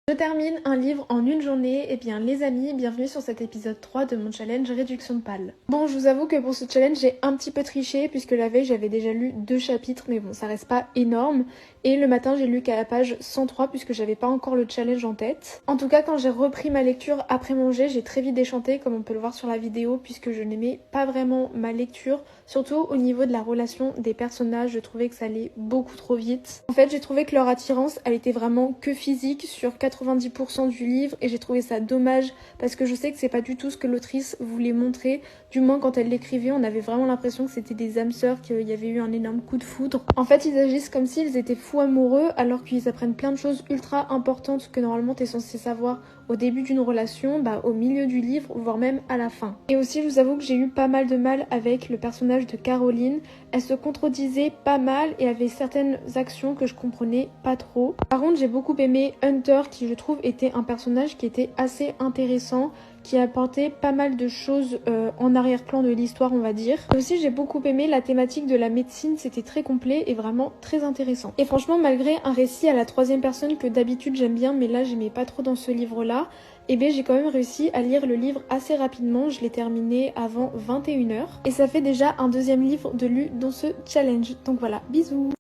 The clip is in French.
Je termine un livre en une journée, et bien les amis, bienvenue sur cet épisode 3 de mon challenge réduction de PAL. Bon, je vous avoue que pour ce challenge j'ai un petit peu triché puisque la veille j'avais déjà lu 2 chapitres, mais bon ça reste pas énorme. Et le matin j'ai lu qu'à la page 103 puisque j'avais pas encore le challenge en tête. En tout cas quand j'ai repris ma lecture après manger, j'ai très vite déchanté comme on peut le voir sur la vidéo puisque je n'aimais pas vraiment ma lecture. Surtout au niveau de la relation des personnages, je trouvais que ça allait beaucoup trop vite. En fait j'ai trouvé que leur attirance elle était vraiment que physique sur 90% du livre et j'ai trouvé ça dommage parce que je sais que c'est pas du tout ce que l'autrice voulait montrer. Du moins quand elle l'écrivait on avait vraiment l'impression que c'était des âmes sœurs, qu'il y avait eu un énorme coup de foudre. En fait ils agissent comme s'ils étaient fous amoureux alors qu'ils apprennent plein de choses ultra importantes que normalement t'es censé savoir au début d'une relation, au milieu du livre, voire même à la fin. Et aussi je vous avoue que j'ai eu pas mal de mal avec le personnage de Caroline. Elle se contredisait pas mal et avait certaines actions que je comprenais pas trop. Par contre j'ai beaucoup aimé Hunter qui je trouve était un personnage qui était assez intéressant, qui apportait pas mal de choses en arrière-plan de l'histoire on va dire. Et aussi j'ai beaucoup aimé la thématique de la médecine, c'était très complet et vraiment très intéressant. Et franchement malgré un récit à la troisième personne que d'habitude j'aime bien mais là j'aimais pas trop dans ce livre là, et bien j'ai quand même réussi à lire le livre assez rapidement, je l'ai terminé avant 21h. Et ça fait déjà un deuxième livre de lu dans ce challenge. Donc voilà, bisous!